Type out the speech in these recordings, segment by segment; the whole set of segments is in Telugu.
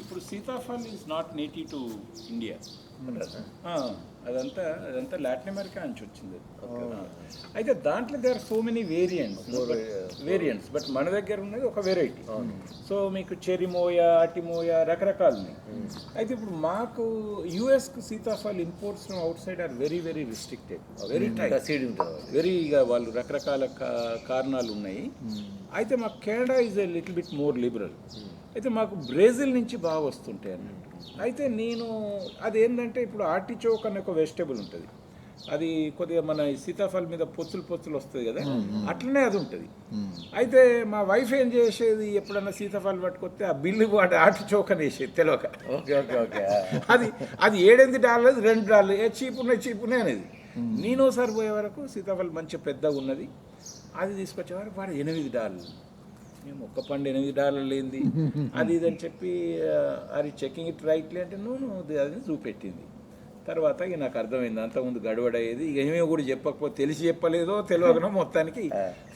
ఇప్పుడు sitaphal is not native to India. అదంతా లాటిన్ అమెరికా నుంచి వచ్చింది. అయితే దాంట్లో there are so many variants but మన దగ్గర ఉన్నది ఒక వెరైటీ. సో మీకు చెరిమోయా, అటిమోయా రకరకాలు ఉన్నాయి. అయితే ఇప్పుడు మాకు యుఎస్కు sitaphal imports from outside are very very restricted, very tight, very వాళ్ళు రకరకాల కారణాలు ఉన్నాయి. అయితే మాకు Canada is a little bit more liberal. అయితే మాకు బ్రెజిల్ నుంచి బాగా వస్తుంటాయి అన్నట్టు. అయితే నేను అదేంటంటే ఇప్పుడు ఆర్టిచోక్ అనే ఒక వెజిటేబుల్ ఉంటుంది, అది కొద్దిగా మన సీతాఫల్ మీద పొచ్చులు వస్తుంది కదా, అట్లనే అది ఉంటుంది. అయితే మా వైఫ్ ఏం చేసేది, ఎప్పుడన్నా సీతాఫల్ పట్టుకొస్తే ఆ బిల్లు వాటి ఆర్టిచోక్ అని వేసేది తెలియక. అది $7 $2 చీపున్నాయి అనేది. నేను ఒకసారి పోయే వరకు సీతాఫల్ మంచి పెద్దగా ఉన్నది, అది తీసుకొచ్చేవారు వాడు $8. మేము ఒక్క పండు $8 లేనిది అది ఇదని చెప్పి అది చెకింగ్ ఇట్ రైట్లీ అంటే అది చూపెట్టింది. తర్వాత ఇక నాకు అర్థమైంది అంతకుముందు గడవడయ్యేది, ఇక ఏమేమి కూడా చెప్పకపోతే తెలిసి చెప్పలేదో తెలియకనో మొత్తానికి.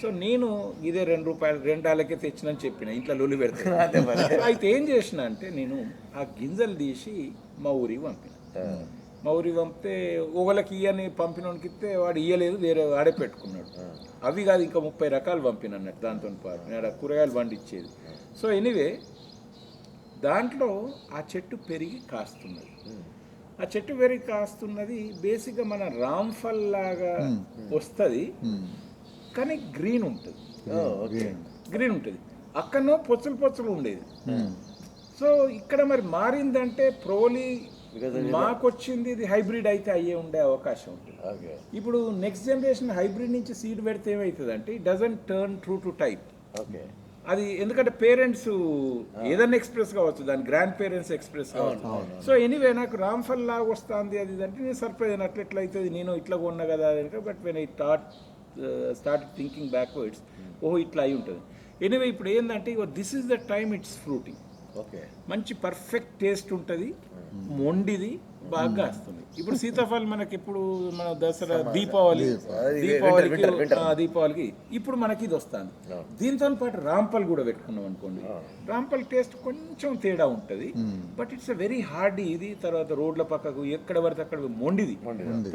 సో నేను ఇదే $2 తెచ్చినని చెప్పిన, ఇంట్లో లొల్లి పెడతాను. అయితే ఏం చేసిన అంటే నేను ఆ గింజలు తీసి మా ఊరికి పంపిన. మా ఊరికి పంపితే ఒకళ్ళకి ఇయ్యని పంపినోనికి ఇస్తే వాడు ఇయ్యలేదు, వేరే వాడే పెట్టుకున్నాడు. అవి కాదు ఇంకా 30 రకాలు పంపిన అన్నట్టు దాంతో పాటు నేను కూరగాయలు పండించేది. సో ఎనీవే దాంట్లో ఆ చెట్టు పెరిగి కాస్తున్నది. ఆ చెట్టు పెరిగి కాస్తున్నది బేసిక్గా మన రామ్ఫల్ లాగా వస్తుంది, కానీ గ్రీన్ ఉంటుంది. గ్రీన్ ఉంటుంది. అక్కడనో పొచ్చులు ఉండేది. సో ఇక్కడ మరి మారిందంటే ప్రోలీ మాకు వచ్చింది ఇది హైబ్రిడ్ అయితే అయ్యే ఉండే అవకాశం ఉంటుంది. ఇప్పుడు నెక్స్ట్ జనరేషన్ హైబ్రిడ్ నుంచి సీడ్ పెడితే ఏమవుతుంది అంటే it doesn't turn true to type. అది ఎందుకంటే పేరెంట్స్ ఏదన్నా ఎక్స్ప్రెస్ కావచ్చు, దాని గ్రాండ్ పేరెంట్స్ ఎక్స్ప్రెస్ కావచ్చు. సో ఎనీవే నాకు రామ్ఫల్ లాగా వస్తుంది అది అంటే నేను సర్ప్రైజ్ అయిన ఎట్లా అవుతుంది, నేను ఇట్లా కొన్నా కదా. But when I start thinking backwards, ఓహో ఇట్లా అయి ఉంటుంది. ఎనీవే ఇప్పుడు ఏంటంటే this is the time it's fruiting. మంచి పర్ఫెక్ట్ టేస్ట్ ఉంటుంది, మొండిది బాగా వస్తుంది. ఇప్పుడు సీతాఫల్ మనకి ఇప్పుడు మన దసరా దీపావళికి ఇప్పుడు మనకి ఇది వస్తుంది. దీంతో పాటు రాంపల్ కూడా పెట్టుకున్నాం అనుకోండి, రాంపల్ టేస్ట్ కొంచెం తేడా ఉంటుంది, but it's a very hardy ఇది. తర్వాత రోడ్ల పక్కకు ఎక్కడ పడితే అక్కడ మొండిది.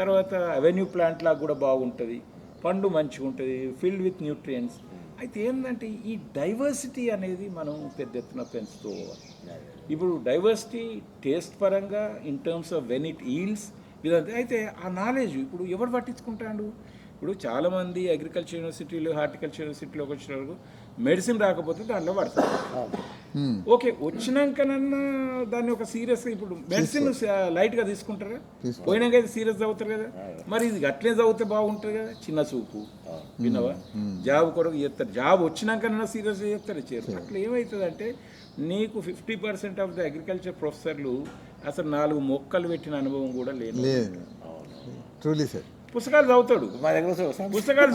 తర్వాత అవెన్యూ ప్లాంట్ లాగా కూడా బాగుంటుంది, పండు మంచిగా ఉంటుంది, ఫిల్డ్ విత్ న్యూట్రియంట్స్. అయితే ఏంటంటే ఈ డైవర్సిటీ అనేది మనం పెద్ద ఎత్తున పెంచుతూ పోవాలి. ఇప్పుడు డైవర్సిటీ టేస్ట్ పరంగా in terms of when it yields ఇదంతా. అయితే ఆ నాలెడ్జ్ ఇప్పుడు ఎవరు పట్టించుకుంటాడు? ఇప్పుడు చాలామంది అగ్రికల్చర్ యూనివర్సిటీలు, హార్టికల్చర్ యూనివర్సిటీలోకి వచ్చిన వరకు మెడిసిన్ రాకపోతే దాంట్లో పడతారు. ఓకే, వచ్చినాకనన్నా దాన్ని ఒక సీరియస్గా, ఇప్పుడు మెడిసిన్ లైట్గా తీసుకుంటారా, పోయినాక అయితే సీరియస్ చదువుతారు కదా. మరి ఇది అట్లే చదివితే బాగుంటుంది కదా, చిన్న చూపు విన్నవా, జాబ్ కొరకు చేస్తారు, జాబ్ వచ్చినాకనన్నా సీరియస్గా చేస్తారు. అట్లా ఏమవుతుంది అంటే నీకు 50% ఆఫ్ ద అగ్రికల్చర్ ప్రొఫెసర్లు అసలు 4 మొక్కలు పెట్టిన అనుభవం కూడా లేదు. పుస్తకాలు చదువుతాడు, పుస్తకాలు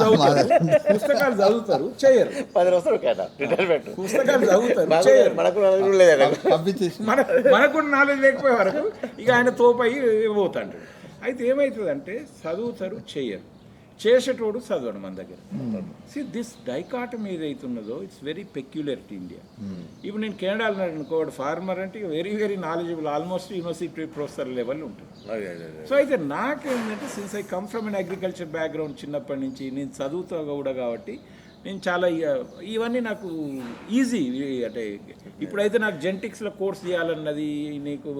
చదువుతారు చేయరు, పుస్తకాలు చదువుతారు చేయరు. మనకు కూడా నాలెడ్జ్ లేకపోయే వరకు ఇక ఆయన తోపయి పోతాడు. అయితే ఏమవుతుందంటే చదువుతారు చేయరు, చేసేటోడు చదవడం మన దగ్గర. సి దిస్ డైకాటమీ ఏదైతున్నదో it's very peculiar to India. ఇప్పుడు నేను కెనడాలో అనుకోడు ఫార్మర్ అంటే very very knowledgeable, almost university professor level ఉంటుంది. సో అయితే నాకేంటంటే since I come from an agriculture background, చిన్నప్పటి నుంచి నేను చదువుతా కూడా కాబట్టి నేను చాలా ఇవన్నీ నాకు ఈజీ. అంటే ఇప్పుడైతే నాకు జెనెటిక్స్లో కోర్స్ చేయాలన్నది, నీకు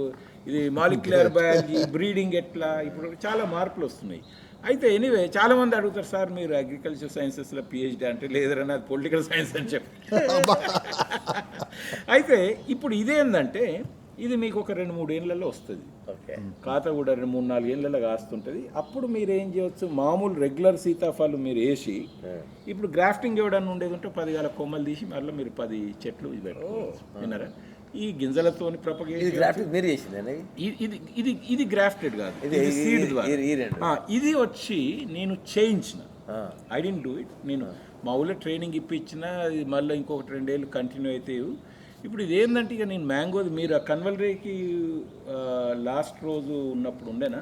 ఇది మాలిక్యులర్ బయాలజీ, బ్రీడింగ్ ఎట్లా, ఇప్పుడు చాలా మార్పులు వస్తున్నాయి. అయితే ఎనీవే చాలామంది అడుగుతారు, సార్ మీరు అగ్రికల్చర్ సైన్సెస్లో PhD అంటే లేదరని, అది పొలిటికల్ సైన్స్ అని చెప్పి. అయితే ఇప్పుడు ఇదేంటంటే ఇది మీకు ఒక 2-3 ఏళ్ళలో వస్తుంది, ఖాతా కూడా 2-3-4 ఏళ్ళలో కాస్తుంటుంది. అప్పుడు మీరు ఏం చేయవచ్చు, మామూలు రెగ్యులర్ సీతాఫలం మీరు వేసి ఇప్పుడు గ్రాఫ్టింగ్ ఎవడన్నా ఉండేది ఉంటే 10 గల కొమ్మలు తీసి మళ్ళీ మీరు 10 చెట్లు ఇది పెట్టుకోవచ్చు. విన్నారా? ఈ గింజలతోని ఇది గ్రాఫ్టెడ్ కాదు, ఇది సీడ్ ద్వారా. ఇది వచ్చి నేను చేయించిన, ఐ డోంట్ డూ ఇట్. నేను మా ఊళ్ళో ట్రైనింగ్ ఇప్పించిన, ఇది మళ్ళీ ఇంకొక 2 ఏళ్ళు కంటిన్యూ అయితే. ఇప్పుడు ఇది ఏంటంటే ఇక నేను మ్యాంగోది మీరు ఆ కన్వల్రేకి లాస్ట్ రోజు ఉన్నప్పుడు ఉండేనా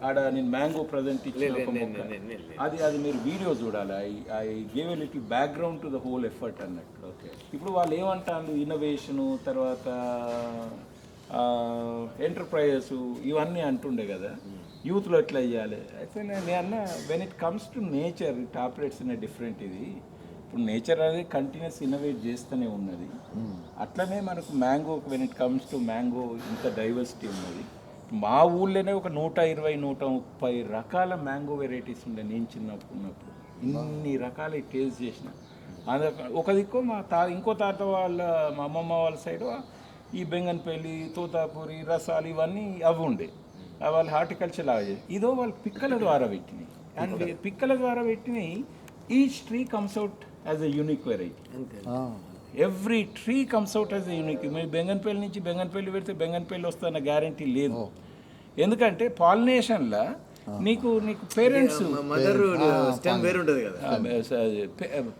ఆడ నేను మ్యాంగో ప్రజెంట్ ఇచ్చిన అది మీరు వీడియో చూడాలి. I gave a little background to the whole effort అన్నట్టు. ఓకే, ఇప్పుడు వాళ్ళు ఏమంటారు, ఇన్నోవేషను, తర్వాత ఎంటర్ప్రైజెస్ ఇవన్నీ అంటుండే కదా, యూత్లో ఎట్లా చేయాలి. అయితే నేను అన్న when it comes to nature it operates in different. ఇది ఇప్పుడు నేచర్ అనేది కంటిన్యూస్ ఇన్నోవేట్ చేస్తూనే ఉన్నది. అట్లనే మనకు mango when it comes to mango ఇంత డైవర్సిటీ ఉన్నది. మా ఊళ్ళోనే ఒక 120-130 రకాల మ్యాంగో వెరైటీస్ ఉండే నేను చిన్నప్పుడు ఉన్నప్పుడు. ఇన్ని రకాల టేస్ట్ చేసిన. ఒక దిక్కు ఇంకో తాత వాళ్ళ మా అమ్మమ్మ వాళ్ళ సైడు ఈ బెంగన్పల్లి, తోతాపూరి, రసాలు ఇవన్నీ అవి ఉండే. వాళ్ళు హార్టికల్చర్ లాగా చేసి ఇదో వాళ్ళు పిక్కల ద్వారా పెట్టినాయి. అండ్ పిక్కల ద్వారా పెట్టినాయి each tree comes out as a unique variety. Every tree comes out as a unique. మీరు బెంగన్పల్లి నుంచి బెంగన్పల్లి పెడితే బెంగన్పల్లి వస్తున్న గ్యారంటీ లేదు. ఎందుకంటే పాలినేషన్లో నీకు పేరెంట్స్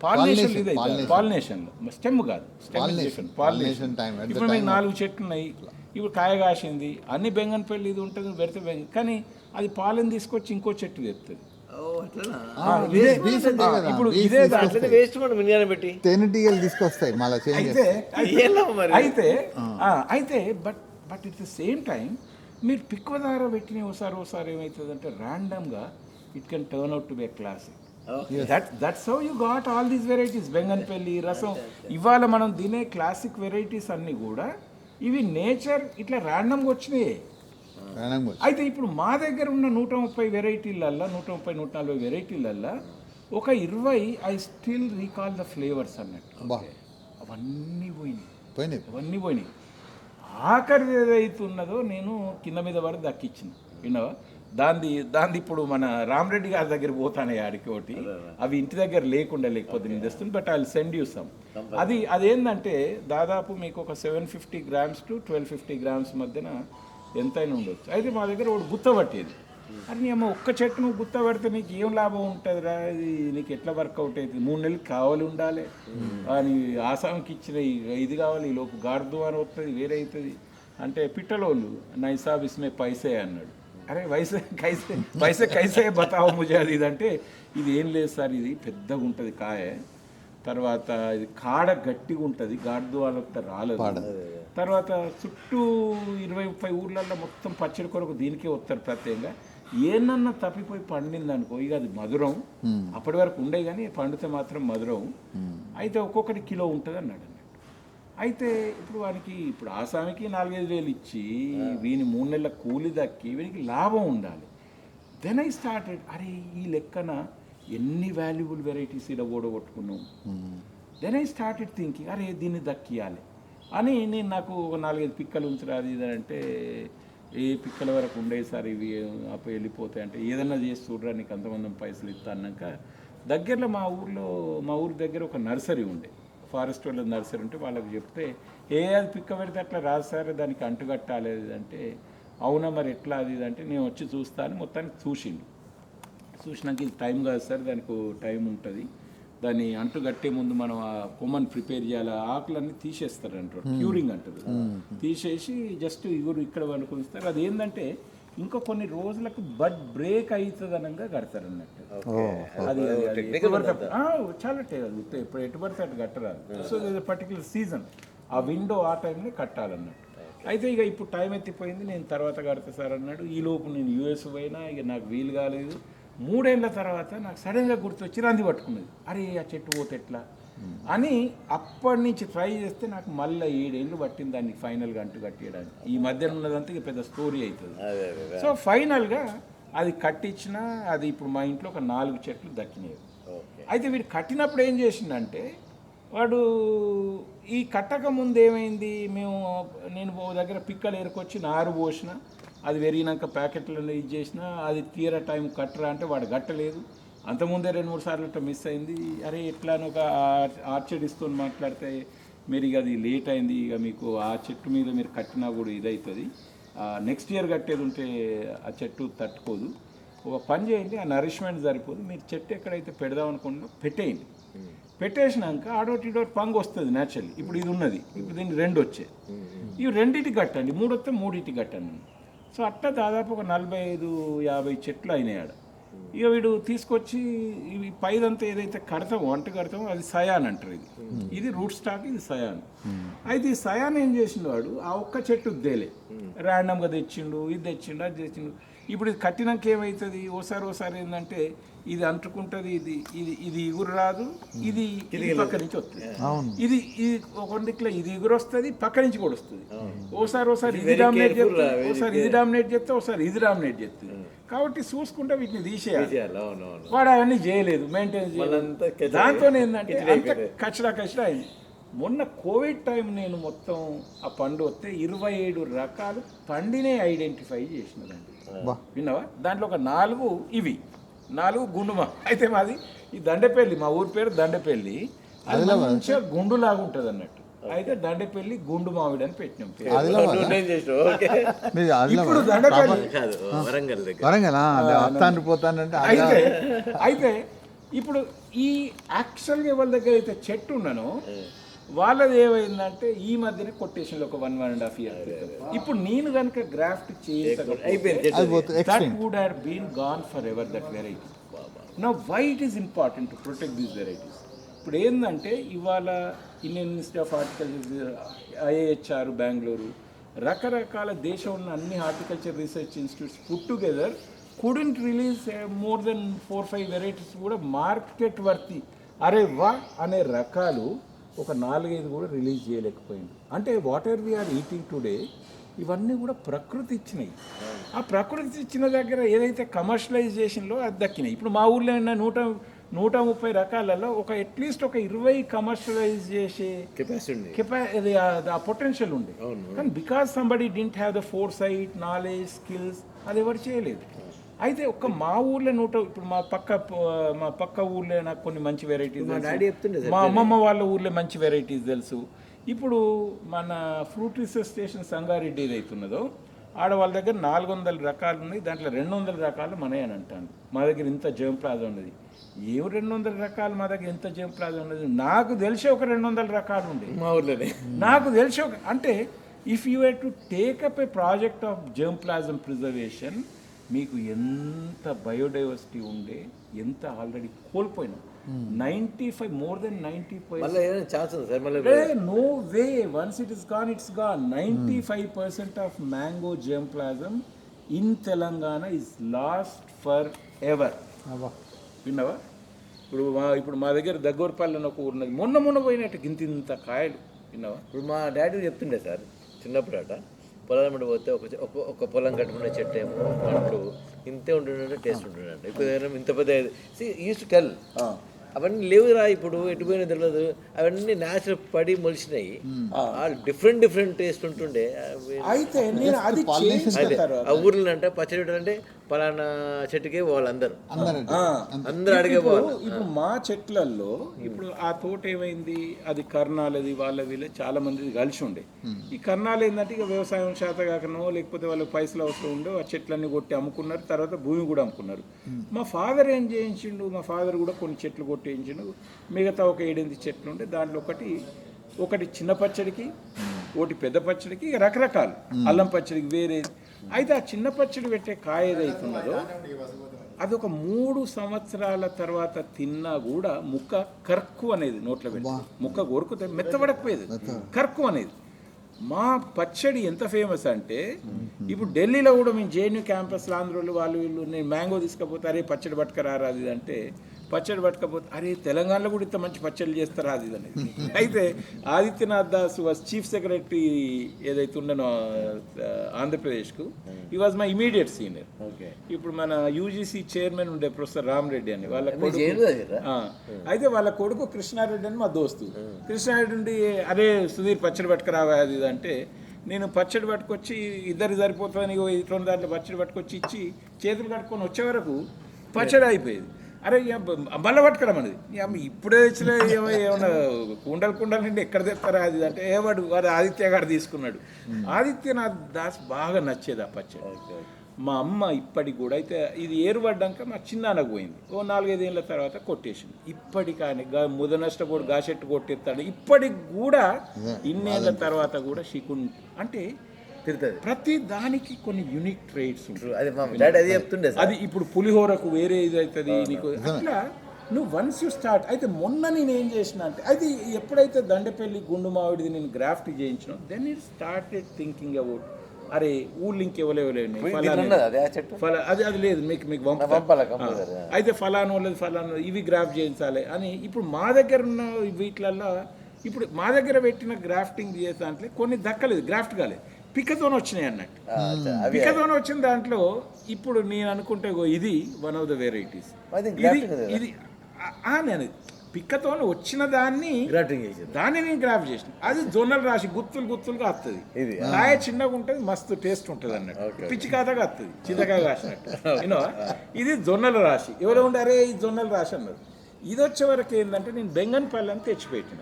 పాలినేషన్ ఇది పాలినేషన్లో స్టెమ్ కాదు, పాలినేషన్. ఇప్పుడు మీకు 4 చెట్లు ఉన్నాయి, ఇప్పుడు కాయ కాసింది, అన్ని బెంగన్పల్లి ఇది ఉంటుంది పెడితే, కానీ అది పాలను తీసుకొచ్చి ఇంకో చెట్టు తెస్తుంది. ఇప్పుడు ఇదే వేస్ట్ పెట్టి తేనెటీగలు తీసుకొస్తాయి మళ్ళీ. అయితే but it the same time మీరు పిక్కువ ద్వారా పెట్టిన ఒకసారి ఏమవుతుందంటే ర్యాండమ్గా it can turn out to be a classic. That's how you got all these varieties. Banganapalli, Rasam, ఇవాళ మనం తినే క్లాసిక్ వెరైటీస్ అన్నీ కూడా ఇవి నేచర్ ఇట్లా ర్యాండమ్గా వచ్చినాయి. అయితే ఇప్పుడు మా దగ్గర ఉన్న 130 వెరైటీలల్లో 130-140 వెరైటీలల్లో ఒక 20 I still recall the flavours అన్నట్టు. అవన్నీ పోయినాయి. ఆఖరి ఏదైతున్నదో నేను కింద మీద వరకు దక్కిచ్చిన విన్నావా. దాంది ఇప్పుడు మన రామరెడ్డి గారి దగ్గర పోతానే ఆడికి ఒకటి, అవి ఇంటి దగ్గర లేకపోతే నేను తెస్తుంది. But I will send you some. అదేంటంటే దాదాపు మీకు ఒక 750 grams to 1250 grams మధ్యన ఎంతైనా ఉండొచ్చు. అయితే మా దగ్గర ఒకటి గుత్త పట్టేది. అని ఏమో ఒక్క చెట్టు నువ్వు గుత్త పడితే నీకు ఏం లాభం ఉంటుంది రా, ఇది నీకు ఎట్లా వర్కౌట్ అవుతుంది, 3 నెలలు కావాలి ఉండాలి అని ఆసాంకి ఇచ్చిన ఇది కావాలి, ఈ లోపు గార్దు అని వస్తుంది, వేరే అవుతుంది అంటే పిట్టలోళ్ళు నైసాబ్ ఇస్మే పైసే అన్నాడు. అరే పైసే కైసే బతావు ముజే అది ఇదంటే ఇది ఏం లేదు సార్, ఇది పెద్దగా ఉంటుంది కాయ, తర్వాత ఇది కాడ గట్టిగా ఉంటుంది, గార్దు వాళ్ళకి రాలేదు. తర్వాత చుట్టూ 20-30 ఊర్లలో మొత్తం పచ్చడి కొరకు దీనికే వస్తారు ప్రత్యేకంగా. ఏనన్నా తప్పిపోయి పండింది అనుకో ఇక అది మధురం, అప్పటి వరకు ఉండే కానీ పండితే మాత్రం మధురం. అయితే ఒక్కొక్కటి కిలో ఉంటుంది అన్నాడు అన్నట్టు. అయితే ఇప్పుడు వానికి ఇప్పుడు ఆసామికి 4-5 వేలు ఇచ్చి వీని 3 నెలల కూలి దక్కి వీనికి లాభం ఉండాలి. దెన్ ఐ స్టార్టెడ్, అరే ఈ లెక్కన ఎన్ని వాల్యుబుల్ వెరైటీస్ ఇలా ఓడగొట్టుకున్నాం. దెన్ ఐ స్టార్టెడ్ థింకింగ్, అరే దీన్ని దక్కియాలి అని నేను నాకు ఒక 4-5 పిక్కలు ఉంచరాదు ఇదంటే ఏ పిక్కల వరకు ఉండేవి సార్ ఇవి అప్పుడు వెళ్ళిపోతాయి అంటే ఏదన్నా చేసి చూడరా నీకు అంతమంది పైసలు ఇస్తా అన్నాక దగ్గరలో మా ఊరి దగ్గర ఒక నర్సరీ ఉండే, ఫారెస్ట్ వాళ్ళ నర్సరీ ఉంటే వాళ్ళకి చెప్తే అది పిక్క పెడితే అట్లా రాదు సార్ దానికి అంటుకట్టాలి అంటే అవునా మరి ఎట్లా అది అంటే నేను వచ్చి చూస్తాను. మొత్తానికి చూసినాక ఇది టైం కాదు సార్, దానికి టైం ఉంటుంది, దాన్ని అంటు కట్టే ముందు మనం ఆ కొమ్మని ప్రిపేర్ చేయాలి, ఆకులన్నీ తీసేస్తారు అంటారు, క్యూరింగ్ అంటారు, తీసేసి జస్ట్ ఇక్కడ వండుకొస్తారు. అది ఏంటంటే ఇంకా కొన్ని రోజులకు బడ్ బ్రేక్ అవుతుంది అనగా కడతారు అన్నట్టు. అది చాలా ఇప్పుడు ఎటు పడితే అటు కట్టరాదు. సో పర్టికులర్ సీజన్ ఆ విండో ఆ టైంలో కట్టాలన్నట్టు. అయితే ఇక ఇప్పుడు టైం ఎత్తిపోయింది, నేను తర్వాత కడతా సార్ అన్నాడు. ఈ లోపు నేను యూఎస్ పోయినా ఇక నాకు వీలు కాలేదు. 3 ఏళ్ల తర్వాత నాకు సడన్గా గుర్తొచ్చి రంది పట్టుకున్నది, అరే ఆ చెట్టు పోతే ఎట్లా అని అప్పటి నుంచి ట్రై చేస్తే నాకు మళ్ళీ 7 ఏళ్ళు పట్టింది దాన్ని ఫైనల్గా అంటు కట్టేయడానికి. ఈ మధ్యన ఉన్నదంతా ఇక పెద్ద స్టోరీ అవుతుంది. సో ఫైనల్గా అది కట్టించిన అది ఇప్పుడు మా ఇంట్లో ఒక 4 చెట్లు దక్కినాయి. అయితే వీడు కట్టినప్పుడు ఏం చేసిందంటే వాడు ఈ కట్టక ముందు ఏమైంది, నేను దగ్గర పిక్కలు ఏరుకొచ్చి నారు పోసిన, అది పెరిగినాక ప్యాకెట్లలో ఇది చేసిన, అది తీర టైం కట్టరా అంటే వాడు కట్టలేదు. అంతకుముందే 2-3 సార్లు అట్లా మిస్ అయింది. అరే ఎట్లా అని ఒక ఆర్చర్డ్ ఇస్తూ మాట్లాడితే మీరు ఇక అది లేట్ అయింది, ఇక మీకు ఆ చెట్టు మీద మీరు కట్టినా కూడా ఇదవుతుంది, నెక్స్ట్ ఇయర్ కట్టేది ఉంటే ఆ చెట్టు తట్టుకోదు, ఒక పని చేయండి ఆ నరిష్మెంట్ సరిపోదు, మీరు చెట్టు ఎక్కడైతే పెడదాం అనుకుంటున్నా పెట్టేయండి, పెట్టేసినాక ఆడోటి ఇడోటి పంగు వస్తుంది న్యాచురల్లీ. ఇప్పుడు ఇది ఉన్నది, ఇప్పుడు దీన్ని 2 వచ్చాయి, ఇవి 2 కట్టండి, 3 వస్తే 3 కట్టండి. సో అట్లా దాదాపు ఒక 45-50 చెట్లు అయినాయి ఆడ. ఇక వీడు తీసుకొచ్చి ఇవి పైదంతా ఏదైతే కడతామో వంట కడతామో అది సయాన్ అంటారు. ఇది రూట్ స్టాక్, ఇది సయాన్. అయితే ఈ సయాన్ ఏం చేసిండు వాడు, ఆ ఒక్క చెట్టు దేలే ర్యాండమ్గా తెచ్చిండు, ఇది తెచ్చిండు, అది తెచ్చిండు. ఇప్పుడు ఇది కట్టినాక ఏమవుతుంది, ఓసారి ఏంటంటే ఇది అంటుకుంటుంది, ఇది ఇది ఇది ఇగురు రాదు, ఇది పక్క నుంచి వస్తుంది, ఇది ఇది ఒక దిక్కులో ఇది ఇగురు వస్తుంది, పక్క నుంచి కూడా వస్తుంది. ఓసారి ఇది డామినేట్ చేస్తే, ఓసారి ఇది డామినేట్ చేస్తే, ఒకసారి ఇది డామినేట్ చేస్తుంది. కాబట్టి చూసుకుంటే వీటిని తీసేయాలి. వాడు అవన్నీ చేయలేదు, మెయింటైన్ చేయలేదు. దాంతో ఏంటంటే అంత కచ్చడా అయింది. మొన్న కోవిడ్ టైం నేను మొత్తం ఆ పండు వస్తే 27 రకాలు పండినే ఐడెంటిఫై చేసినదండి. విన్నావా? దాంట్లో ఒక 4 గుండుమా. అయితే మాది ఈ దండపల్లి, మా ఊరి పేరు దండపల్లి. అది మంచిగా గుండులాగా ఉంటుంది అన్నట్టు. అయితే దండపల్లి గుండు మామిడి అని పెట్టినాం. ఇప్పుడు దండపల్లి అయితే ఇప్పుడు ఈ యాక్చువల్గా ఎవరి దగ్గర అయితే చెట్టు ఉన్నానో వాళ్ళది ఏమైందంటే ఈ మధ్యనే కొటేషన్లో ఒక 1.5 years. ఇప్పుడు నేను కనుక graft that would have been gone forever, that variety. Now why it is important to protect these varieties? ఇప్పుడు ఏంటంటే ఇవాళ Indian institute of horticulture, IIHR Bengaluru, రకరకాల దేశం ఉన్న అన్ని horticulture research institutes put together couldn't release more than 4-5 varieties కూడా మార్కెట్ వర్తి అరే వా అనే రకాలు ఒక 4-5 కూడా రిలీజ్ చేయలేకపోయింది. అంటే whatever we are eating today ఇవన్నీ కూడా ప్రకృతి ఇచ్చినాయి. ఆ ప్రకృతి ఇచ్చిన దగ్గర ఏదైతే కమర్షియలైజేషన్లో అది దక్కినాయి. ఇప్పుడు మా ఊళ్ళో ఉన్న 130 రకాలలో ఒక అట్లీస్ట్ ఒక 20 కమర్షియలైజ్ చేసే కెపాసిటీ ఆ పొటెన్షియల్ ఉంది. కానీ because somebody didn't have the foresight, knowledge, skills, అది ఎవరు చేయలేదు. అయితే ఒక్క మా ఊర్లో ఇప్పుడు మా పక్క ఊర్లో నాకు కొన్ని మంచి వెరైటీస్, మా అమ్మమ్మ వాళ్ళ ఊర్లో మంచి వెరైటీస్ తెలుసు. ఇప్పుడు మన ఫ్రూట్ రీసెర్చ్ స్టేషన్ సంగారెడ్డి ఏదైతున్నదో ఆడ వాళ్ళ దగ్గర 400 రకాలు ఉన్నాయి, దాంట్లో 200 రకాలు మనయే అని అంటాను. మా దగ్గర ఇంత జెమ్ ప్లాజా ఉన్నది. ఏం 200 రకాలు మా దగ్గర ఎంత జెమ్ ప్లాజా ఉన్నది? నాకు తెలిసి ఒక 200 రకాలు ఉండే మా ఊర్లోనే. నాకు తెలిసి అంటే if you have to take up A project of gem plasm preservation, మీకు ఎంత బయోడైవర్సిటీ ఉండే, ఎంత ఆల్రెడీ కోల్పోయినా 95 more than 90%. No way, once it is gone, it's gone. 95% of mango germplasm in Telangana is lost forever. విన్నావా? ఇప్పుడు మా దగ్గర దగ్గరపల్లి అని ఒక ఊరున్నది, మొన్న పోయినట్టు ఇంత కాయలు. విన్నావా? ఇప్పుడు మా డాడీ చెప్తుండే సార్, చిన్నప్పుడు అట పొలం పోతే ఒక పొలం కట్టుకునే చెట్టు ఏమో పండ్లు ఇంతే ఉంటుండే, టేస్ట్ ఉంటుండే. ఇప్పుడు ఇంత పెద్ద యూస్ టు టెల్ అవన్నీ లేవురా, ఇప్పుడు ఎటుపోయినా తెలియదు. అవన్నీ న్యాచురల్ పడి మొలిచినాయి, డిఫరెంట్ టేస్ట్ ఉంటుండే. అయితే ఆ ఊర్లో అంటే పచ్చడి అంటే పలానా చెట్టుకే వాళ్ళందరూ అందరూ అడిగే వాళ్ళు. ఇప్పుడు మా చెట్లల్లో ఇప్పుడు ఆ తోట ఏమైంది, అది కర్ణాలది, వాళ్ళ వీళ్ళ చాలా మంది కలిసి ఉండే. ఈ కర్ణాలు ఏంటంటే ఇక వ్యవసాయం శాత కాకనో లేకపోతే వాళ్ళకి పైసలు అవసరం ఉండో ఆ చెట్లన్నీ కొట్టి అమ్ముకున్నారు, తర్వాత భూమి కూడా అమ్ముకున్నారు. మా ఫాదర్ ఏం చేయించిండు, మా ఫాదర్ కూడా కొన్ని చెట్లు కొట్టేయించిండు. మిగతా ఒక 7-8 చెట్లు ఉండే, దాంట్లో ఒకటి చిన్న పచ్చడికి, ఒకటి పెద్ద పచ్చడికి, ఇక రకరకాలు అల్లం పచ్చడికి వేరే. అయితే ఆ చిన్న పచ్చడి పెట్టే కాయ ఏదైతున్నదో అది ఒక 3 సంవత్సరాల తర్వాత తిన్నా కూడా ముక్క కర్కు అనేది నోట్లో పెట్టి ముక్క కొరుకుతే మెత్తబడకపోయేది, కర్కు అనేది. మా పచ్చడి ఎంత ఫేమస్ అంటే ఇప్పుడు ఢిల్లీలో కూడా మేము JNU క్యాంపస్లో ఆంధ్రోళ్ళు వాళ్ళు వీళ్ళు నేను మ్యాంగో తీసుకపోతే అరే పచ్చడి పట్టుకరారా అది అంటే, పచ్చడి పట్టుకపోతే అరే తెలంగాణలో కూడా ఇంత మంచి పచ్చళ్ళు చేస్తారా అది అనేది. అయితే Adityanath Das was chief secretary ఏదైతే ఉండనో ఆంధ్రప్రదేశ్కు, ఈ వాజ్ మై ఇమీడియట్ సీనియర్. ఇప్పుడు మన UGC చైర్మన్ ఉండే ప్రొఫెసర్ రామరెడ్డి అని వాళ్ళ కొడుకు. అయితే వాళ్ళ కొడుకు కృష్ణారెడ్డి అని మా దోస్తు. కృష్ణారెడ్డి ఉండి అరే సుధీర్ పచ్చడి పట్టుకురావా అది అంటే, నేను పచ్చడి పట్టుకొచ్చి ఇద్దరు సరిపోతుందని 2 దాంట్లో పచ్చడి పట్టుకొచ్చి ఇచ్చి చేతులు కట్టుకొని వచ్చే వరకు పచ్చడి అయిపోయేది. అరే మళ్ళీ పట్టుకురమన్నది, ఇప్పుడే తెచ్చిన ఏమన్నా కుండలు నుండి ఎక్కడ తెస్తారా అది అంటే, వాడు ఆదిత్య గారు తీసుకున్నాడు. ఆదిత్యనాథ్ దాస్ బాగా నచ్చేది ఆ పచ్చడి. మా అమ్మ ఇప్పటికి కూడా, అయితే ఇది ఏరుపడ్డాక మా చిన్నాన్నకు పోయింది, ఓ 4-5 ఏళ్ళ తర్వాత కొట్టేసింది. ఇప్పటికి కానీ ముదనష్టపోడు గాచెట్టు కొట్టేస్తాడు. ఇప్పటికి కూడా ఇన్నేళ్ళ తర్వాత కూడా అంటే తిరుగుతుంది. ప్రతి దానికి కొన్ని యూనిక్ ట్రేడ్స్ ఉంటాయి. అది మా డాడీ అది చెప్తుండే సార్. అది ఇప్పుడు పులిహోరకు వేరే ఇది అవుతుంది నీకు అట్లా నువ్వు వన్స్ యూ స్టార్ట్. అయితే మొన్న నేను ఏం చేసిన అంటే అయితే ఎప్పుడైతే దండపల్లి గుండు మావిడిది నేను గ్రాఫ్ట్ చేయించిన then it started thinking about అరే ఊళ్ళు ఇంకెవలేవలేవు అది లేదు మీకు పంపాలి. అయితే ఫలానా వాళ్ళది ఫలానా ఇవి గ్రాఫ్ట్ చేయించాలి అని ఇప్పుడు మా దగ్గర ఉన్న వీటిలల్లో ఇప్పుడు మా దగ్గర పెట్టిన గ్రాఫ్టింగ్ చేసే దాంట్లో కొన్ని దక్కలేదు, గ్రాఫ్ట్ కాలేదు, పిక్కతోనే వచ్చినాయి అన్నట్టు. పిక్కతోనే వచ్చిన దాంట్లో ఇప్పుడు నేను అనుకుంటే ఇది వన్ ఆఫ్ ద వెరైటీస్. ఇది నేను పిక్కతోనే వచ్చిన దాన్ని నేను గ్రాఫ్ట్ చేసిన. అది జొన్నలు రాసి గుత్తులుగా వస్తుంది. కాయ చిన్నగా ఉంటుంది, మస్తు టేస్ట్ ఉంటుంది అన్నట్టు. పిచ్చి కాతగా వస్తుంది, చింతకాయ రాసినట్టు. యూనో ఇది జొన్నల రాశి. ఎవరో ఉండే అరే ఈ జొన్నల రాశి అన్నారు. ఇది వచ్చే వరకు ఏంటంటే నేను బెంగన్పల్లి అని తెచ్చిపెట్టిన.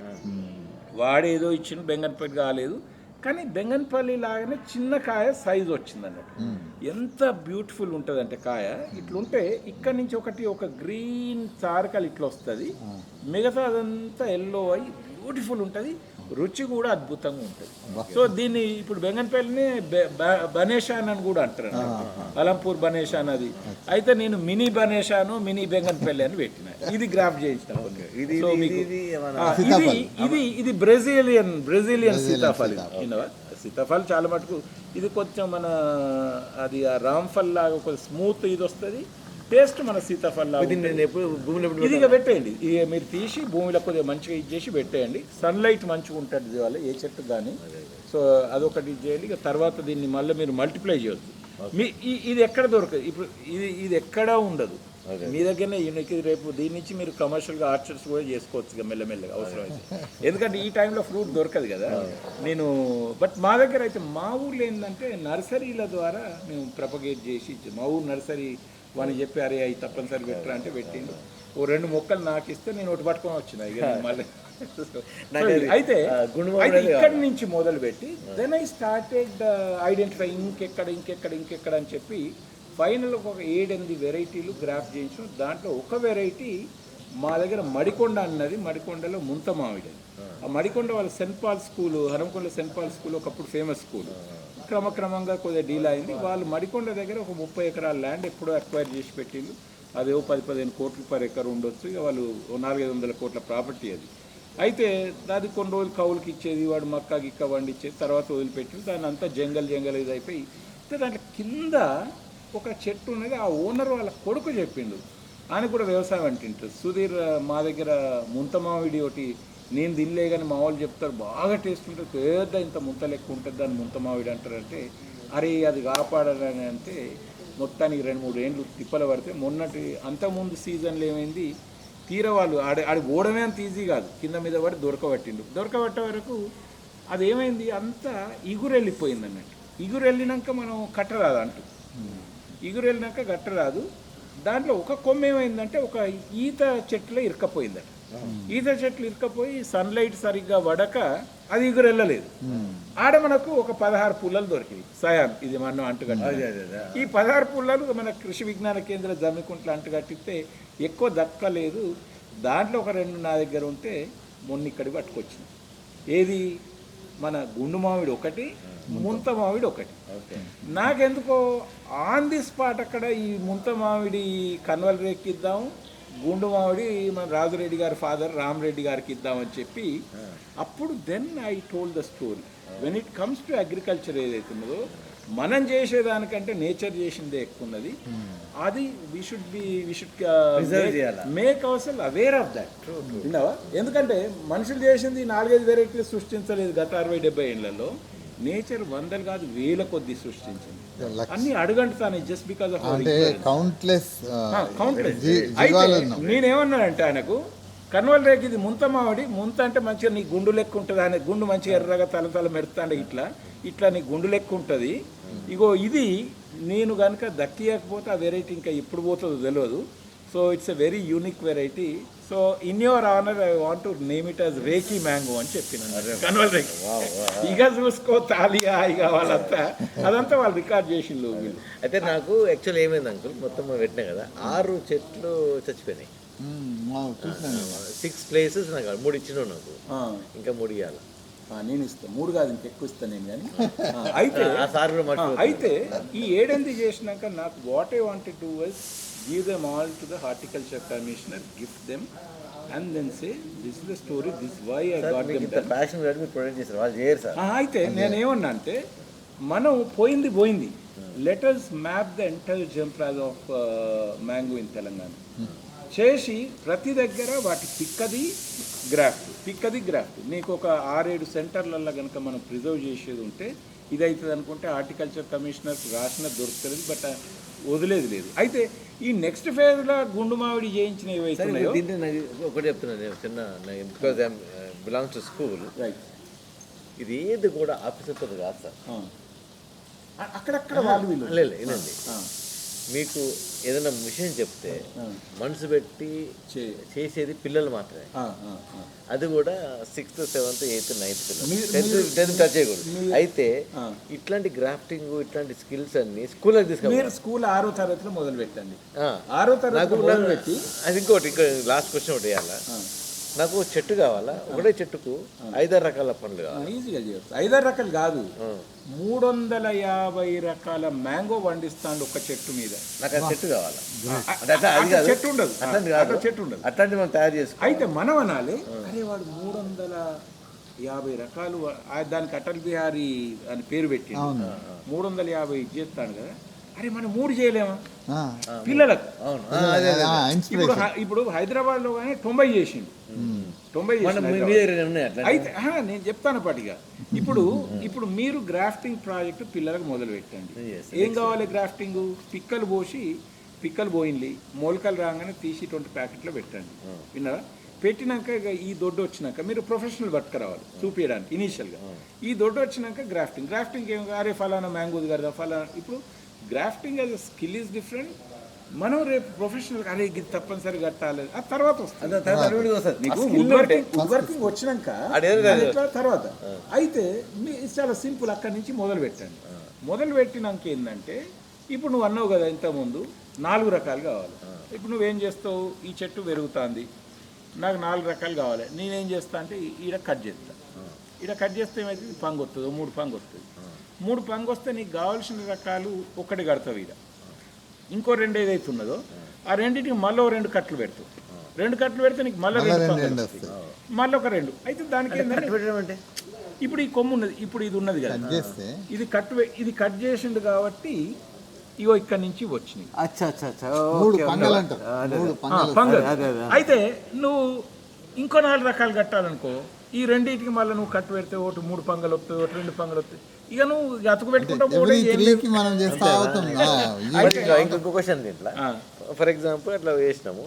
వాడేదో ఇచ్చిన బెంగన్పల్లి కాలేదు, కానీ బెంగన్పల్లి లాగానే చిన్న కాయ సైజు వచ్చింది అన్నట్టు. ఎంత బ్యూటిఫుల్ ఉంటుంది అంటే కాయ ఇట్లుంటే ఇక్కడ నుంచి ఒక గ్రీన్ చారకలు ఇట్లా వస్తుంది, మిగతా అదంతా ఎల్లో అయ్యి బ్యూటిఫుల్ ఉంటుంది, రుచి కూడా అద్భుతంగా ఉంటుంది. సో దీన్ని ఇప్పుడు బెంగన్పల్లిని బనేషాన్ అని కూడా అంటారు, అలంపూర్ బనేషాన్ అది. అయితే నేను మినీ బనేషాను మినీ బెంగన్పల్లి అని పెట్టిన. ఇది గ్రాఫ్ చేయించిన. ఇది బ్రెజిలియన్ సీతాఫల్. సీతాఫల్ చాలా మటుకు ఇది కొంచెం మన అది ఆ రామ్ఫల్ లాగా కొంచెం స్మూత్ ఇది వస్తుంది, టేస్ట్ మన సీతాఫల్ లాగా. ఇదిగా పెట్టేయండి, ఇక మీరు తీసి భూమిలో కొద్దిగా మంచిగా ఇది చేసి పెట్టేయండి. సన్లైట్ మంచిగా ఉంటుంది ఇవాళ ఏ చెట్టు కానీ. సో అదొకటి ఇది చేయండి. ఇక తర్వాత దీన్ని మళ్ళీ మీరు మల్టిప్లై చేయొద్దు. ఇది ఎక్కడ దొరకదు ఇప్పుడు, ఇది ఎక్కడా ఉండదు మీ దగ్గరనే యూనిక్. రేపు దీని నుంచి మీరు కమర్షియల్గా ఆర్చర్స్ కూడా చేసుకోవచ్చు ఇక మెల్లమెల్లగా అవసరమైతే. ఎందుకంటే ఈ టైంలో ఫ్రూట్ దొరకదు కదా. బట్ మా దగ్గర అయితే మా ఊర్లో ఏంటంటే నర్సరీల ద్వారా మేము ప్రపగేట్ చేసి మా ఊరు నర్సరీ వాడిని చెప్పి అరే అవి తప్పనిసరి పెట్టరా అంటే పెట్టిండు. ఓ 2 మొక్కలు నాకు ఇస్తే నేను ఒకటి పట్టుకొని వచ్చిన. ఇక మళ్ళీ అయితే ఇక్కడి నుంచి మొదలుపెట్టి దెన్ ఐ స్టార్టెడ్ ఐడెంటిఫై ఇంకెక్కడ అని చెప్పి ఫైనల్ ఒక 7-8 వెరైటీలు గ్రాఫ్ చేయించాం. దాంట్లో ఒక వెరైటీ మా దగ్గర మడికొండ అన్నది, మడికొండలో ముంత మామిడి. ఆ మడికొండ వాళ్ళ Saint Paul school, Haramkonda Saint Paul school ఒకప్పుడు ఫేమస్ స్కూల్. క్రమక్రమంగా కొద్దిగా డీల్ అయింది. వాళ్ళు మడికొండ దగ్గర ఒక 30 ఎకరాల ల్యాండ్ ఎప్పుడో అక్వైర్ చేసి పెట్టిండు. అదేవో 10-15 కోట్లు పర్ ఎకర్ ఉండొచ్చు. ఇక వాళ్ళు 400-500 కోట్ల ప్రాపర్టీ అది. అయితే అది కొన్ని రోజులు కౌలుకి ఇచ్చేది, వాడు మక్క గిక్క వండిచ్చేది, తర్వాత వదిలిపెట్టి దాన్ని అంతా జంగల్ ఇది అయిపోయి దాంట్లో కింద ఒక చెట్టు ఉన్నది. ఆ ఓనర్ వాళ్ళ కొడుకు చెప్పిండు, ఆయన కూడా వ్యవసాయం అంటే ఇంట్రెస్ట్. సుధీర్ మా దగ్గర ముంత మామిడి ఒకటి నేను తినలే కానీ మా వాళ్ళు చెప్తారు బాగా టేస్ట్ ఉంటుంది, పెద్ద ఇంత ముంత లెక్క ఉంటుంది, దాన్ని ముంత మామిడి అంటారంటే అరే అది కాపాడాలని అంటే మొత్తానికి 2-3 ఏండ్లు తిప్పలు పడితే మొన్నటి అంతకుముందు సీజన్లో ఏమైంది తీరా వాళ్ళు ఆడి ఓడమే అంత ఈజీ కాదు, కింద మీద పడి దొరకబట్టే వరకు అది ఏమైంది అంతా ఇగురు వెళ్ళిపోయింది అన్నట్టు. ఇగురు వెళ్ళినాక మనం కట్టరాదు అంటూ ఇగురెళ్ళినాక గట్టరాదు. దాంట్లో ఒక కొమ్మ ఏమైందంటే ఒక ఈత చెట్టులో ఇరకపోయిందట. ఈత చెట్లు ఇరకపోయి సన్లైట్ సరిగ్గా పడక అది ఎగురెళ్ళలేదు. ఆడ మనకు ఒక 16 పుల్లలు దొరికింది. సయాన్ ఇది మనం అంటుకట్టాలి. ఈ 16 పుల్లలు మన కృషి విజ్ఞాన కేంద్ర జమ్మికుంట్ల అంటుకట్టిస్తే ఎక్కువ దక్కలేదు. దాంట్లో ఒక 2 నా దగ్గర ఉంటే మొన్న ఇక్కడికి పట్టుకొచ్చింది. ఏది మన గుండు మామిడి ఒకటి, ముంత మామిడి ఒకటి. నాకెందుకో ఆన్ ది స్పాట్ అక్కడ ఈ ముంత మామిడి కన్వల్ రేకి ఇద్దాం, గుండు మామిడి మన రాజురెడ్డి గారి ఫాదర్ రామరెడ్డి గారికి ఇద్దామని చెప్పి అప్పుడు then I told the story. When it comes to agriculture ఏదైతే ఉన్నదో మనం చేసేదానికంటే నేచర్ చేసిందే ఎక్కువ ఉన్నది. అది we should make our self aware of that. విన్నావా? ఎందుకంటే మనుషులు చేసింది 4-5 వెరైటీలు సృష్టించలేదు గత 60-70 ఏళ్లలో. నేచర్ 100 కాదు 1000 కొద్ది సృష్టించింది. అన్ని అడుగంటుతానే జస్ట్ బికాస్ ఆఫ్ కౌంట్లెస్. నేనేమన్నానంటే ఆయనకు కన్వల్ రేకి ఇది ముంత మామిడి, ముంత అంటే మంచిగా నీ గుండు లెక్క ఉంటుంది, ఆయన గుండు మంచిగా ఎర్రగా తల మెరుతాండే ఇట్లా నీ గుండు లెక్క ఉంటుంది. ఇగో ఇది నేను కనుక దక్కియకపోతే ఆ వెరైటీ ఇంకా ఎప్పుడు పోతుందో తెలియదు. So it's a very unique variety. So in your honour I want to name it as Reiki mango అని చెప్పినాను. కన్వల్ రేకి ఇక చూసుకో తాలియా ఇక వాళ్ళంతా అదంతా వాళ్ళు రికార్డ్ చేసిండు వీళ్ళు. అయితే నాకు యాక్చువల్ ఏమైంది అంకుల్, మొత్తం పెట్టినా కదా 6 చెట్లు చచ్చిపోయినాయి. 6 ప్లేసెస్ నాకు 3 ఇచ్చినావు, నాకు ఇంకా 3 ఇవ్వాలి. నేను ఇస్తాను 3 కాదు ఇంకెక్కువ ఇస్తాను నేను కానీ అయితే ఆ సార్ కూడా మర్చిపోతారు. అయితే ఈ 7 చేసినాక నాకు what I wanted to was give them all to the horticulture commissioner, gift them and then say this is the story, this why I sir, got మీకు దెమ్ ఇంత ప్యాషన్ పెట్టి మీరు ప్రొడక్ట్ చేస్తారు, వాళ్ళు చేయరు సార్. అయితే నేనేమన్నా అంటే మనం పోయింది letters map the entire germplasm of mango in Telangana చేసి ప్రతి దగ్గర వాటి పిక్కది గ్రాఫ్ట్ నీకు ఒక 6-7 సెంటర్లలో కనుక మనం ప్రిజర్వ్ చేసేది ఉంటే ఇది అవుతుంది అనుకుంటే హార్టికల్చర్ కమిషనర్ రాసిన దొరుకుతుంది, బట్ వదిలేదు లేదు. అయితే ఈ నెక్స్ట్ ఫేజ్లో గుండు మామిడి చేయించిన సార్, ఏవైతున్నాయో దీంట్లో నాకు ఒకటి చెప్తున్నాను నేను చిన్న, because I belongs to school, right ఇది ఏది కూడా ఆఫీసర్తో కాదు సార్. అక్కడక్కడ వాళ్ళు వీళ్ళు లేదు వినండి, మీకు ఏదైనా మిషన్ చెప్తే మనసు పెట్టి చేసేది పిల్లలు మాత్రమే. అది కూడా 6th, 7th, 8th, 9th పిల్లలు, 10th టచ్ చేయకూడదు. అయితే ఇట్లాంటి గ్రాఫ్టింగ్ ఇట్లాంటి స్కిల్స్ అన్ని స్కూల్కి తీసుకెళ్ళి స్కూల్ 6వ తరగతిలో మొదలు పెట్టండి. 6వ తరగతి మొదలు పెట్టి అది ఇంకోటి ఇక్కడ లాస్ట్ క్వశ్చన్ ఒకటి వేయాలా, నాకు చెట్టు కావాలా, ఒకటే చెట్టుకు 5-6 రకాల పండ్లు కావాలి. ఈజీగా చేయవచ్చు. 5-6 రకాలు కాదు, 350 రకాల మ్యాంగో పండిస్తాను ఒక చెట్టు మీద. నాకు ఆ చెట్టు కావాలా, చెట్టు ఉండదు, చెట్టు ఉండదు, అట్లాంటి మనం తయారు చేసుకో. అయితే మనం అనాలి, అరే వాడు 350 రకాలు, దానికి అటల్ బిహారీ అని పేరు పెట్టి 350 చేస్తాను కదా, అరే మనం 3 చేయలేమా పిల్లలకు? ఇప్పుడు హైదరాబాద్ లో కానీ 90 చేసిండు, 90 అయితే నేను చెప్తాను పాటిగా. ఇప్పుడు మీరు గ్రాఫ్టింగ్ ప్రాజెక్ట్ పిల్లలకు మొదలు పెట్టండి. ఏం కావాలి గ్రాఫ్టింగ్? పిక్కలు పోయింది, మొలకలు రాగానే తీసి 20 ప్యాకెట్లో పెట్టండి. విన్నారా? పెట్టినాక ఈ దొడ్డు వచ్చినాక మీరు ప్రొఫెషనల్ పట్టుకురావాలి చూపించడానికి ఇనీషియల్గా. ఈ దొడ్డు వచ్చినాక గ్రాఫ్టింగ్ ఏం, అరే ఫలానా మ్యాంగోది కదా ఫలానా. ఇప్పుడు grafting as a skill is different. మనం రేపు ప్రొఫెషనల్ అరే ఇది తప్పనిసరి కట్టాలి, ఆ తర్వాత వస్తుంది. వర్కింగ్ వచ్చినాక తర్వాత అయితే చాలా సింపుల్. అక్కడి నుంచి మొదలు పెట్టండి. మొదలు పెట్టినాక ఏంటంటే ఇప్పుడు నువ్వు అన్నావు కదా ఇంతకుముందు 4 రకాలు కావాలి. ఇప్పుడు నువ్వేం చేస్తావు, ఈ చెట్టు పెరుగుతుంది, నాకు 4 రకాలు కావాలి. నేనేం చేస్తా అంటే ఈడ కట్ చేస్తా. ఈడ కట్ చేస్తే ఏమైతుంది, పంగు వస్తుంది, 3 పంగు వస్తుంది. 3 పంగు వస్తే నీకు కావాల్సిన రకాలు ఒకటి కడతావు. ఈడ ఇంకో 2 ఏదైతే ఉన్నదో ఆ రెండింటికి మళ్ళీ 2 కట్లు పెడతావు. 2 కట్లు పెడితే నీకు మళ్ళీ 2 మళ్ళీ ఒక 2. అయితే దానికి ఏంటంటే ఇప్పుడు ఈ కొమ్ము ఉన్నది, ఇప్పుడు ఇది ఉన్నది కదా, ఇది కట్ చేసిండు కాబట్టి ఇగో ఇక్కడ నుంచి వచ్చినాయి పంగలు. అయితే నువ్వు ఇంకో 4 రకాలు కట్టాలనుకో, ఈ రెండింటికి మళ్ళీ నువ్వు కట్టు పెడితే ఒకటి 3 పంగలు వస్తాయి, ఒకటి 2 పంగలు వస్తాయి. ఇక నువ్వు అతుకు పెట్టుకుంటా ఇంకొక క్వశ్చన్ దీంట్లో, ఫర్ ఎగ్జాంపుల్ అట్లా వేసినాము,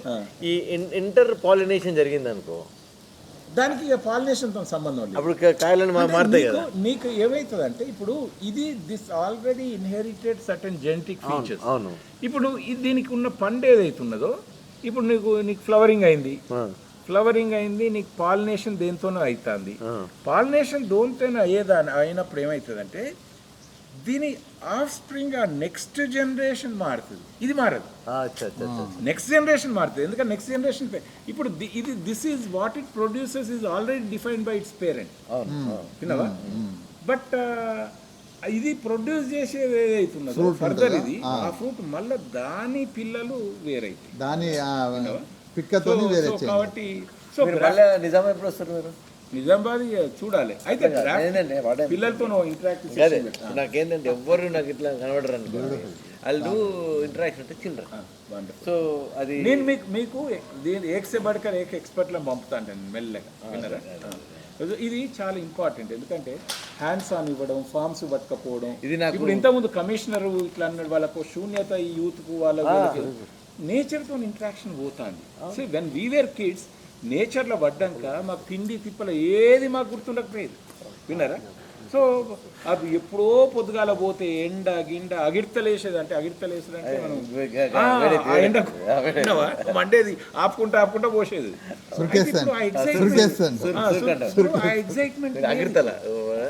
ఈ ఇంటర్ పాలినేషన్ జరిగింది అనుకో, దానికి ఇక పాలినేషన్తో సంబంధం లేదు. అప్పుడు కాయలను మారుతాయి కదా. నీకు ఏమవుతుంది అంటే ఇప్పుడు ఇది this already inherited certain genetic features. ఇప్పుడు దీనికి ఉన్న పండు ఏదైతున్నదో, ఇప్పుడు నీకు ఫ్లవరింగ్ అయింది, నీకు పాలినేషన్ దేంతోనో అవుతుంది. పాలినేషన్ దేంతోనో అయినప్పుడు ఏమవుతుందంటే దీని ఆఫ్ స్ప్రింగ్ ఆ నెక్స్ట్ జనరేషన్ మారుతుంది, ఇది మారదు. నెక్స్ట్ జనరేషన్ మారుతుంది, ఎందుకంటే నెక్స్ట్ జనరేషన్ ఇప్పుడు ఇది this is what it produces is already defined by it's parent. విన్నావా? బట్ ఇది ప్రొడ్యూస్ చేసేది ఏదైతున్నదో ఫర్దర్ ఇది ఆ ఫ్రూట్ మళ్ళీ దాని పిల్లలు వేరైతాయి, కాబట్టి నిజామాబాద్ చూడాలి. అయితే పిల్లలతో నాకేంటంటే ఎవ్వరు నాకు ఇట్లా కనబడరు అనుకో, వాళ్ళు ఇంటరాక్షన్ అంటే చిల్డ్రన్. సో అది నేను మీకు ఏక్సే బడ్కర్ ఎక్స్పర్ట్లను పంపుతాను మెల్లగా. విన్నారా? ఇది చాలా ఇంపార్టెంట్, ఎందుకంటే హ్యాండ్స్ ఆన్ ఇవ్వడం, ఫార్మ్స్ పట్టుకపోవడం. ఇది నాకు ఇప్పుడు ఇంతకుముందు కమిషనర్ ఇట్లా అన్నాడు, వాళ్ళకు శూన్యత ఈ యూత్కు వాళ్ళకి నేచర్తో ఇంటరాక్షన్ పోతుంది. So when we were kids నేచర్లో పడ్డాక మాకు తిండి తిప్పలు ఏది మాకు గుర్తుండకపోయేది. విన్నారా? సో అది ఎప్పుడో పొద్దుగాల పోతే ఎండ గిండ అగిడ్తలేసేది, అంటే అగిడ్తలేసేదంటే మనం ఎండ మండేది ఆపుకుంటా పోసేది. ఆ ఎగ్జైట్మెంట్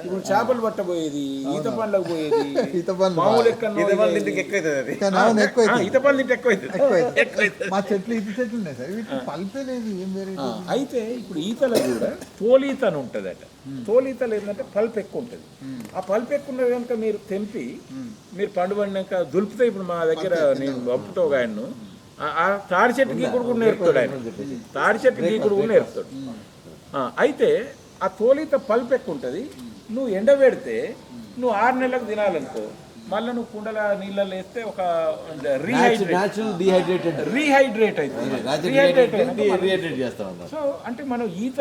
ఇప్పుడు చేపలు పట్టబోయేది, ఈత పండ్లకు పోయేది, ఈత పండ్లు మామూలు ఎక్కడో ఈత వల్ల ఇంటికి ఎక్కువ అవుతుంది అది. కానీ అవును, ఎక్కువ ఆ, అవుతుంది. ఈత పండ్లు ఇంటి ఎక్కువ మా చెట్లు ఈత చెట్లు ఉన్నాయి సార్, వీటికి పల్పే లేదు, ఏం వేరే అయితే ఇప్పుడు ఈతలో కూడా తోలీత అని ఉంటుందట. తోలీతలు ఏంటంటే పల్ప్ ఎక్కువ ఉంటుంది. ఆ పల్ప్ ఎక్కువ ఉన్నది కనుక మీరు తెంపి మీరు పండు పండినాక దులుపుతాయి. ఇప్పుడు మా దగ్గర నేను పంపుతా ఒక ఆయన్ను, ఆ తాడి చెట్టు గీకుడు కూడా నేర్పుతాడు ఆయన. తాడి చెట్టు గీకుడు కూడా నేర్పుతాడు. అయితే ఆ తోలీత పల్ప్ ఎక్కువ ఉంటుంది. నువ్వు ఎండబెడితే నువ్వు 6 నెలలకు తినాలనుకో, మళ్ళీ నువ్వు కుండల నీళ్ళలో వేస్తే ఒక న్యాచురల్ డిహైడ్రేటెడ్ రీహైడ్రేట్ అవుతుంది. రీహైడ్రేట్ చేస్తా ఉన్నారు. సో అంటే మనం ఈత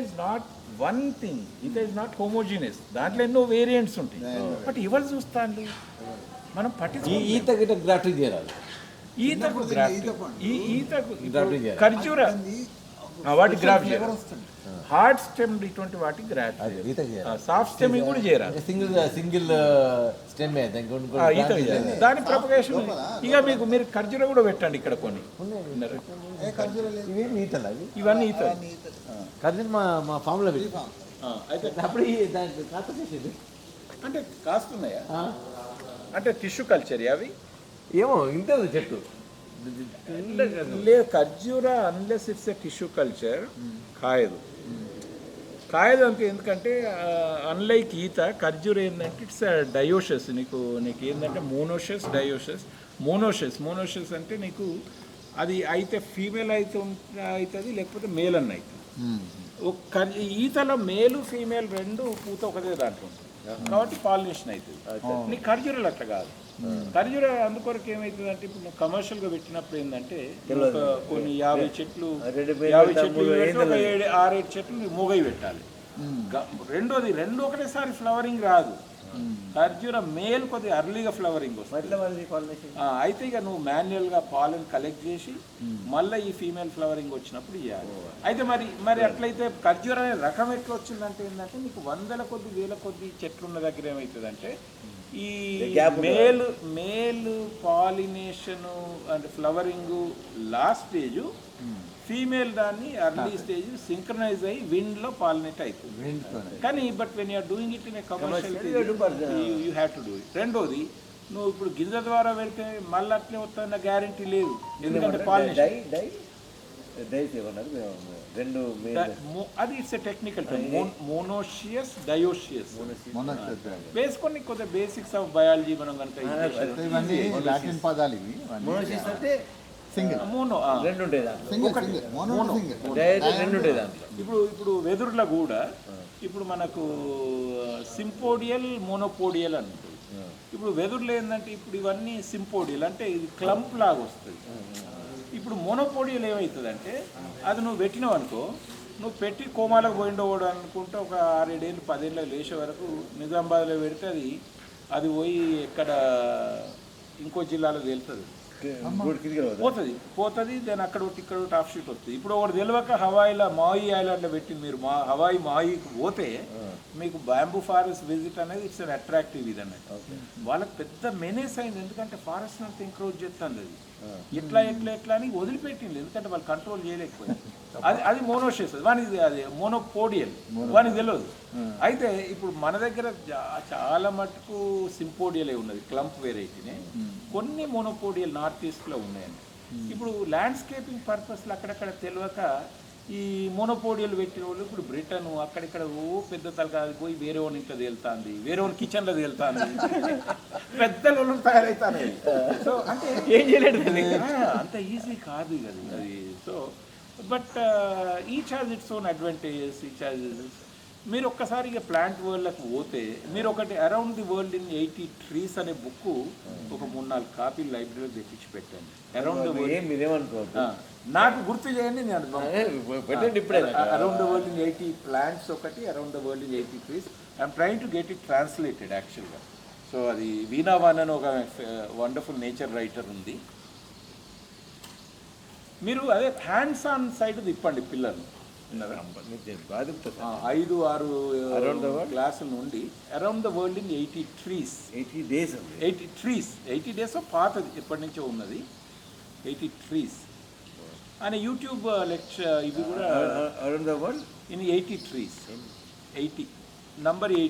ఇస్ నాట్ వన్ థింగ్, ఈత ఇస్ నాట్ హోమోజీనియస్, దాంట్లో ఎన్నో వేరియంట్స్ ఉంటాయి. బట్ ఎవరు చూస్తాండి మనం ఈత గిట్ట గ్రాఫ్టింగ్ చేయాలి. ఈతకు ఖర్జూర వాటి గ్రాఫ్ హార్డ్ స్టెమ్ ఇటువంటి వాటికి గ్రాఫ్, సాఫ్ట్ స్టెమ్ కూడా చేయరాదు. సింగిల్ స్టెమ్ ఈత దాని ప్రొపగేషన్. ఇక మీరు ఖర్జూర కూడా పెట్టండి ఇక్కడ కొన్ని. ఇవన్నీ ఈత ఖర్జూర మా ఫామ్ లో పెట్టి అయితే అప్పుడు అంటే కాస్తున్నాయా, అంటే టిష్యూ కల్చర్ అవి ఏమో ఇంత చెట్టు లేదు. ఖర్జూర unless it's a tissue culture కాయదు అంటే, ఎందుకంటే అన్లైక్ ఈత ఖర్జూర ఏంటంటే ఇట్స్ డయోషస్. నీకు ఏంటంటే మోనోషస్ అంటే నీకు అది అయితే ఫీమేల్ అవుతుంది, లేకపోతే మేల్ అన్న అవుతుంది. ఈతలో మేలు ఫీమేల్ రెండు పూత ఒకటే దాంట్లో ఉంటుంది కాబట్టి పాలినేషన్ అవుతుంది. నీ ఖర్జూరలు అట్లా కాదు. ఖర్జూర అందుకొరకు ఏమవుతుంది అంటే, ఇప్పుడు నువ్వు కమర్షియల్గా పెట్టినప్పుడు ఏంటంటే కొన్ని 50 చెట్లు 6-7 చెట్లు మూగై పెట్టాలి. రెండోది ఒకటేసారి ఫ్లవరింగ్ రాదు. ఖర్జూర మేల్ కొద్దిగా అర్లీగా ఫ్లవరింగ్ వస్తుంది. అయితే ఇక నువ్వు మాన్యువల్గా పాలను కలెక్ట్ చేసి మళ్ళీ ఈ ఫీమేల్ ఫ్లవరింగ్ వచ్చినప్పుడు ఇవ్వాలి. అయితే మరి అట్లయితే ఖర్జూర అనే రకం ఎట్లా వచ్చిందంటే ఏంటంటే, నీకు 100ల కొద్ది 1000 కొద్ది చెట్లు ఉన్న దగ్గర ఏమవుతుందంటే, ఈ మేల్ పాలినేషన్ అంటే ఫ్లవరింగ్ లాస్ట్ స్టేజ్, ఫీమేల్ దాన్ని అర్లీ స్టేజ్ సింక్రనైజ్ అయ్యి విండ్ లో పాలినేట్ అవుతుంది. కానీ but when you are doing it in a commercial you have to do it. రెండోది, నువ్వు ఇప్పుడు గింజ ద్వారా పెడితే మళ్ళీ అట్లే వస్తున్న గ్యారంటీ లేదు, ఎందుకంటే పాలినేషన్ అది it's a technical term, monoecious dioecious. వేసుకొని కొద్దిగా బేసిక్స్ ఆఫ్ బయాలజీ మనం కనుక ఇప్పుడు వెదురులో కూడా ఇప్పుడు మనకు సింపోడియల్ మోనోపోడియల్ అని ఉంటుంది. ఇప్పుడు వెదురులో ఏంటంటే ఇప్పుడు ఇవన్నీ సింపోడియల్ అంటే ఇది క్లంప్ లాగా వస్తుంది. ఇప్పుడు మోనోపోడియల్ ఏమవుతుంది అంటే, అది నువ్వు పెట్టినావు అనుకో, నువ్వు పెట్టి కోమాలకు పోయిండోవాడు అనుకుంటే ఒక 6-7 ఏళ్ళు 10 ఏళ్ళు లేచే వరకు నిజామాబాద్లో పెడితే అది పోయి ఎక్కడ ఇంకో జిల్లాలో వెళ్తుంది, పోతుంది. దాని అక్కడ ఒకటి ఇక్కడ ఒకటి ఆఫ్ షీట్ వస్తుంది. ఇప్పుడు ఒకటి తెలియక హవాయిలో మాయి ఐలాండ్లో పెట్టింది, మీరు మాయికి పోతే మీకు బ్యాంబూ ఫారెస్ట్ విజిట్ అనేది ఇట్స్ అన్ అట్రాక్టివ్ ఇది అన్నట్టు. వాళ్ళకి పెద్ద మెనేస్ అయింది, ఎందుకంటే ఫారెస్ట్ అంతా ఎంకరేజ్ చేస్తుంది. అది ఎట్లా అని వదిలిపెట్టింది, ఎందుకంటే వాళ్ళు కంట్రోల్ చేయలేకపోయింది. అది మోనోషియస్, వానికి అది మోనోపోడియల్, వానికి తెలియదు. అయితే ఇప్పుడు మన దగ్గర చాలా మటుకు సింపోడియలే ఉన్నది, క్లంప్ వెరైటీనే. కొన్ని మోనోపోడియల్ నార్త్ ఈస్ట్లో ఉన్నాయండి. ఇప్పుడు ల్యాండ్స్కేపింగ్ పర్పస్లో అక్కడక్కడ తెలియక ఈ మోనోపోడియల్ పెట్టిన వాళ్ళు ఇప్పుడు బ్రిటన్ అక్కడిక్కడ పెద్ద తలకా పోయి వేరే వాళ్ళ ఇంట్లో తేలుతుంది, వేరే వాళ్ళ కిచెన్లో తేలుతుంది, పెద్ద వాళ్ళు తయారవుతాను. సో అంటే ఏం చేయలేదు, అంత ఈజీ కాదు కదా అది. So but each has its own advantages, each has. మీరు ఒక్కసారి ఇక ప్లాంట్ వరల్డ్కి పోతే, మీరు ఒకటి around the world in 80 trees అనే బుక్ ఒక 3-4 కాపీలు లైబ్రరీలో తెప్పించి పెట్టండి. అరౌండ్ ద వరల్డ్ నాకు గుర్తు చేయండి, నేను around the world in 80 plants ఒకటి, around the world in 80 trees. I'm trying to get it translated యాక్చువల్గా. సో అది వీణా వాన్ అని ఒక వండర్ఫుల్ నేచర్ రైటర్ ఉంది. మీరు అదే హ్యాండ్స్ ఆన్ సైడ్ తిప్పండి పిల్లలు, 5-6 క్లాసుల నుండి around the world in 80 trees. 80 days పాతది, ఎప్పటి నుంచో ఉన్నది. 80 ట్రీస్ అనే యూట్యూబ్ లెక్చర్. ఇవి కూడా around the world in 80 trees, 80 number 80